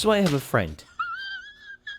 So I have a friend,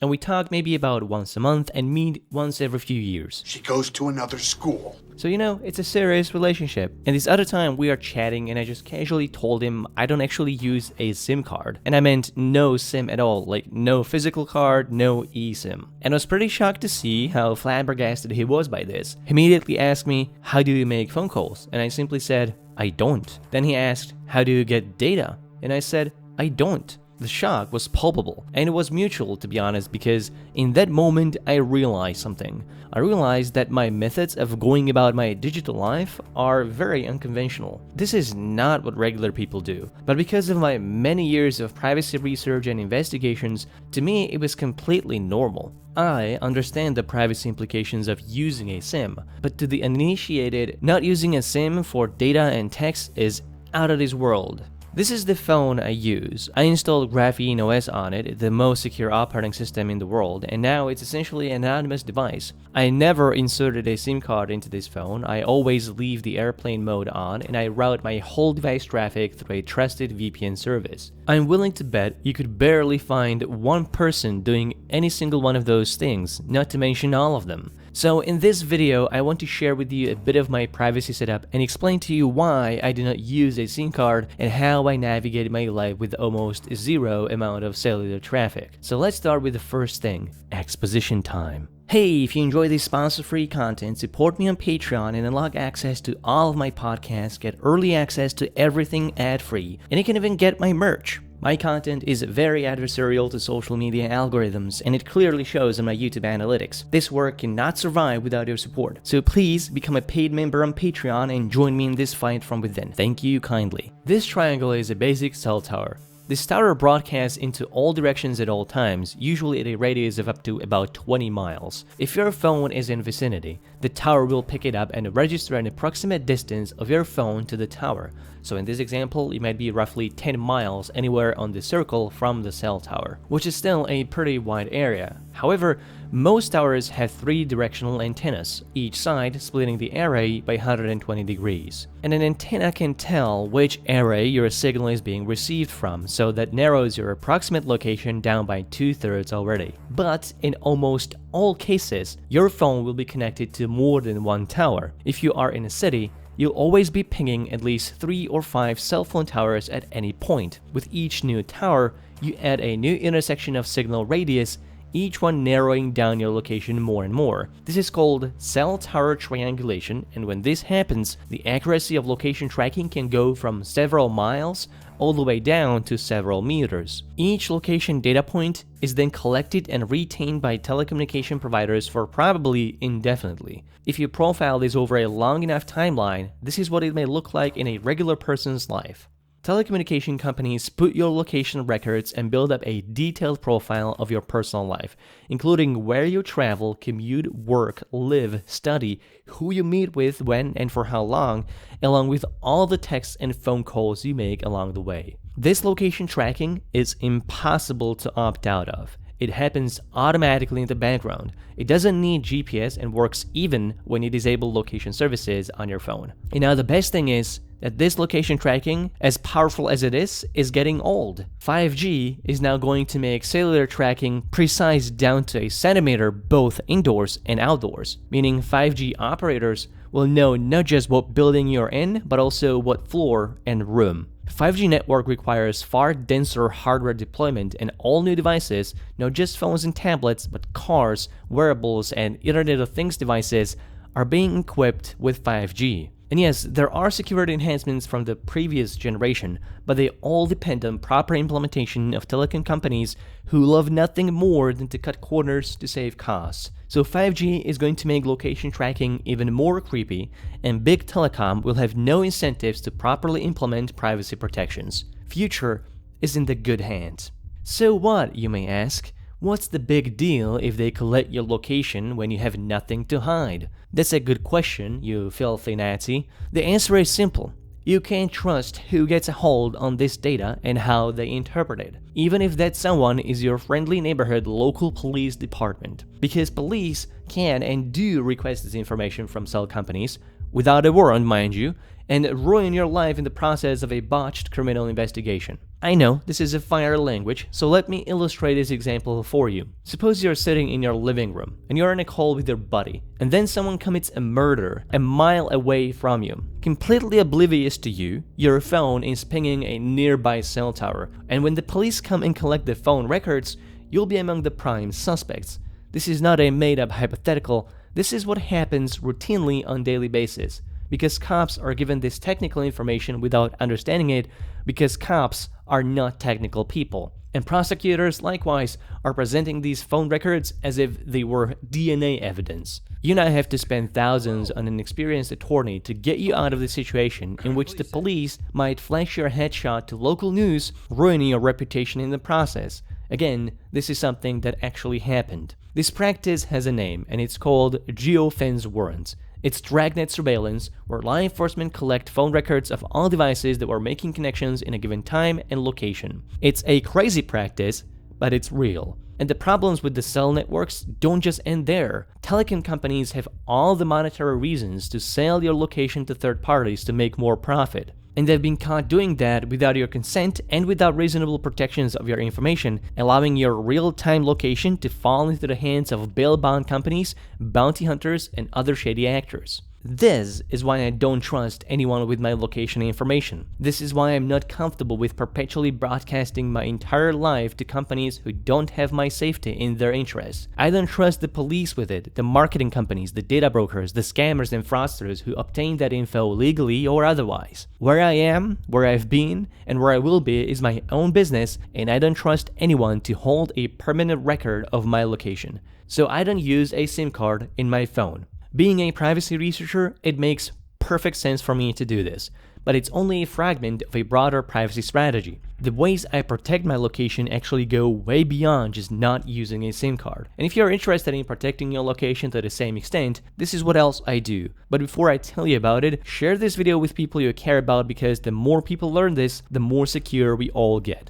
and we talk maybe about once a month and meet once every few years. She goes to another school. So it's a serious relationship. And this other time we are chatting and I just casually told him I don't actually use a SIM card. And I meant no SIM at all, like no physical card, no eSIM. And I was pretty shocked to see how flabbergasted he was by this. He immediately asked me, how do you make phone calls? And I simply said, I don't. Then he asked, how do you get data? And I said, I don't. The shock was palpable, and it was mutual, to be honest, because in that moment I realized something. I realized that my methods of going about my digital life are very unconventional. This is not what regular people do, but because of my many years of privacy research and investigations, to me it was completely normal. I understand the privacy implications of using a SIM, but to the uninitiated, not using a SIM for data and text is out of this world. This is the phone I use. I installed Graphene OS on it, the most secure operating system in the world, and now it's essentially an anonymous device. I never inserted a SIM card into this phone. I always leave the airplane mode on, and I route my whole device traffic through a trusted VPN service. I'm willing to bet you could barely find one person doing any single one of those things, not to mention all of them. So in this video, I want to share with you a bit of my privacy setup and explain to you why I do not use a SIM card and how I navigate my life with almost zero amount of cellular traffic. So let's start with the first thing, exposition time. Hey, if you enjoy this sponsor-free content, support me on Patreon and unlock access to all of my podcasts, get early access to everything ad-free, and you can even get my merch. My content is very adversarial to social media algorithms, and it clearly shows in my YouTube analytics. This work cannot survive without your support, so please become a paid member on Patreon and join me in this fight from within. Thank you kindly. This triangle is a basic cell tower. This tower broadcasts into all directions at all times, usually at a radius of up to about 20 miles. If your phone is in vicinity, the tower will pick it up and register an approximate distance of your phone to the tower. So in this example, it might be roughly 10 miles anywhere on the circle from the cell tower, which is still a pretty wide area. However, most towers have 3 directional antennas, each side splitting the array by 120 degrees. And an antenna can tell which array your signal is being received from, so that narrows your approximate location down by 2/3 already. But in almost all cases, your phone will be connected to more than one tower. If you are in a city, you'll always be pinging at least 3 or 5 cell phone towers at any point. With each new tower, you add a new intersection of signal radius, each one narrowing down your location more and more. This is called cell tower triangulation, and when this happens, the accuracy of location tracking can go from several miles all the way down to several meters. Each location data point is then collected and retained by telecommunication providers for probably indefinitely. If you profile this over a long enough timeline, this is what it may look like in a regular person's life. Telecommunication companies put your location records and build up a detailed profile of your personal life, including where you travel, commute, work, live, study, who you meet with, when and for how long, along with all the texts and phone calls you make along the way. This location tracking is impossible to opt out of. It happens automatically in the background. It doesn't need GPS and works even when you disable location services on your phone. And now the best thing is that this location tracking, as powerful as it is getting old. 5G is now going to make cellular tracking precise down to a centimeter both indoors and outdoors, meaning 5G operators will know not just what building you're in, but also what floor and room. 5G network requires far denser hardware deployment, and all new devices, not just phones and tablets, but cars, wearables, and Internet of Things devices, are being equipped with 5G. And yes, there are security enhancements from the previous generation, but they all depend on proper implementation of telecom companies who love nothing more than to cut corners to save costs. So 5G is going to make location tracking even more creepy, and big telecom will have no incentives to properly implement privacy protections. Future is in the good hands. So what, you may ask? What's the big deal if they collect your location when you have nothing to hide? That's a good question, you filthy Nazi. The answer is simple. You can't trust who gets a hold on this data and how they interpret it, even if that someone is your friendly neighborhood local police department. Because police can and do request this information from cell companies, without a warrant, mind you, and ruin your life in the process of a botched criminal investigation. I know this is a fire language, so let me illustrate this example for you. Suppose you're sitting in your living room and you're in a call with your buddy, and then someone commits a murder a mile away from you. Completely oblivious to you, your phone is pinging a nearby cell tower, and when the police come and collect the phone records, you'll be among the prime suspects. This is not a made-up hypothetical, this is what happens routinely on a daily basis. Because cops are given this technical information without understanding it, because cops are not technical people. And prosecutors, likewise, are presenting these phone records as if they were DNA evidence. You now have to spend thousands on an experienced attorney to get you out of the situation in which the police might flash your headshot to local news, ruining your reputation in the process. Again, this is something that actually happened. This practice has a name, and it's called geofence warrants. It's dragnet surveillance, where law enforcement collect phone records of all devices that were making connections in a given time and location. It's a crazy practice, but it's real. And the problems with the cell networks don't just end there. Telecom companies have all the monetary reasons to sell your location to third parties to make more profit. And they've been caught doing that without your consent and without reasonable protections of your information, allowing your real-time location to fall into the hands of bail-bound companies, bounty hunters, and other shady actors. This is why I don't trust anyone with my location information. This is why I'm not comfortable with perpetually broadcasting my entire life to companies who don't have my safety in their interest. I don't trust the police with it, the marketing companies, the data brokers, the scammers and fraudsters who obtain that info legally or otherwise. Where I am, where I've been, and where I will be is my own business, and I don't trust anyone to hold a permanent record of my location. So I don't use a SIM card in my phone. Being a privacy researcher, it makes perfect sense for me to do this, but it's only a fragment of a broader privacy strategy. The ways I protect my location actually go way beyond just not using a SIM card. And if you're interested in protecting your location to the same extent, this is what else I do. But before I tell you about it, share this video with people you care about, because the more people learn this, the more secure we all get.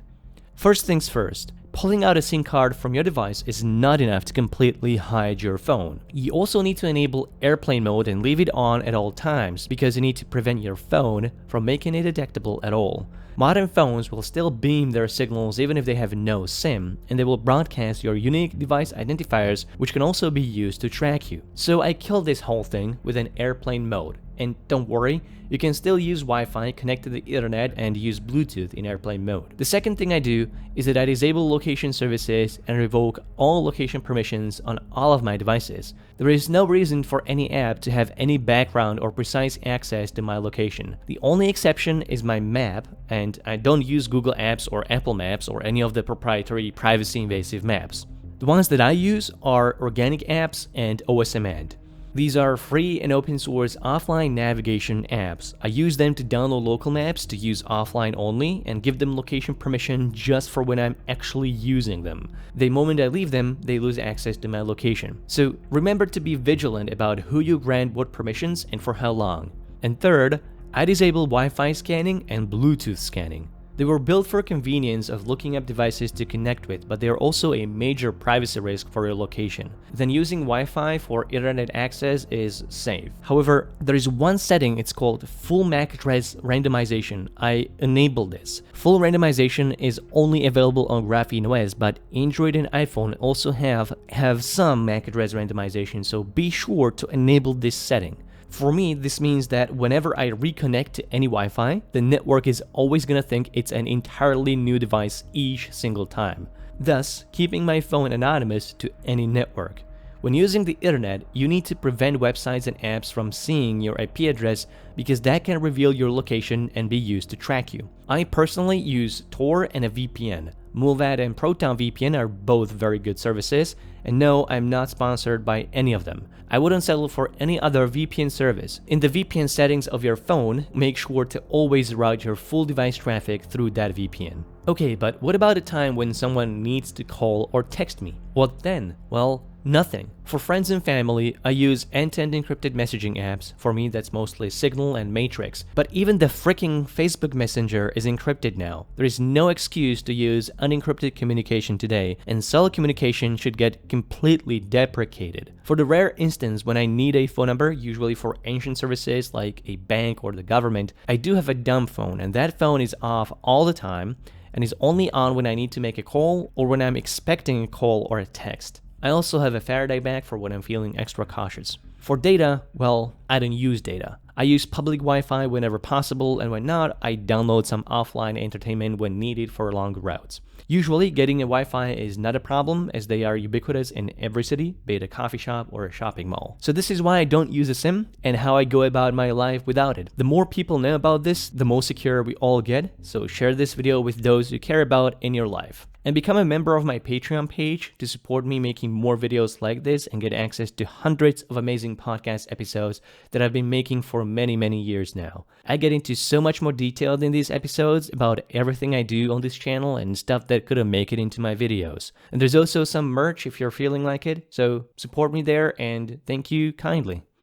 First things first. Pulling out a SIM card from your device is not enough to completely hide your phone. You also need to enable airplane mode and leave it on at all times, because you need to prevent your phone from making it detectable at all. Modern phones will still beam their signals even if they have no SIM, and they will broadcast your unique device identifiers, which can also be used to track you. So I killed this whole thing with an airplane mode. And don't worry, you can still use Wi-Fi, connect to the internet, and use Bluetooth in airplane mode. The second thing I do is that I disable location services and revoke all location permissions on all of my devices. There is no reason for any app to have any background or precise access to my location. The only exception is my map, and I don't use Google Apps or Apple Maps or any of the proprietary privacy-invasive maps. The ones that I use are organic apps and OSMAD. These are free and open source offline navigation apps. I use them to download local maps to use offline only and give them location permission just for when I'm actually using them. The moment I leave them, they lose access to my location. So remember to be vigilant about who you grant what permissions and for how long. And third, I disable Wi-Fi scanning and Bluetooth scanning. They were built for convenience of looking up devices to connect with, but they are also a major privacy risk for your location. Then using Wi-Fi for internet access is safe. However, there is one setting, it's called full MAC address randomization. I enable this. Full randomization is only available on Graphene OS, but Android and iPhone also have some MAC address randomization, so be sure to enable this setting. For me, this means that whenever I reconnect to any Wi-Fi, the network is always gonna think it's an entirely new device each single time, thus keeping my phone anonymous to any network. When using the internet, you need to prevent websites and apps from seeing your IP address, because that can reveal your location and be used to track you. I personally use Tor and a VPN. Mullvad and Proton VPN are both very good services, and no, I'm not sponsored by any of them. I wouldn't settle for any other VPN service. In the VPN settings of your phone, make sure to always route your full device traffic through that VPN. Okay, but what about a time when someone needs to call or text me? What then? Well, nothing. For friends and family, I use end-to-end encrypted messaging apps. For me, that's mostly Signal and Matrix. But even the freaking Facebook Messenger is encrypted now. There is no excuse to use unencrypted communication today, and cell communication should get completely deprecated. For the rare instance when I need a phone number, usually for ancient services like a bank or the government, I do have a dumb phone, and that phone is off all the time and is only on when I need to make a call or when I'm expecting a call or a text. I also have a Faraday bag for when I'm feeling extra cautious. For data, well, I don't use data. I use public Wi-Fi whenever possible, and when not, I download some offline entertainment when needed for longer routes. Usually, getting a Wi-Fi is not a problem as they are ubiquitous in every city, be it a coffee shop or a shopping mall. So this is why I don't use a SIM and how I go about my life without it. The more people know about this, the more secure we all get, so share this video with those you care about in your life. And become a member of my Patreon page to support me making more videos like this and get access to hundreds of amazing podcast episodes that I've been making for many years now. I get into so much more detail in these episodes about everything I do on this channel and stuff that couldn't make it into my videos. And there's also some merch if you're feeling like it, so support me there and thank you kindly.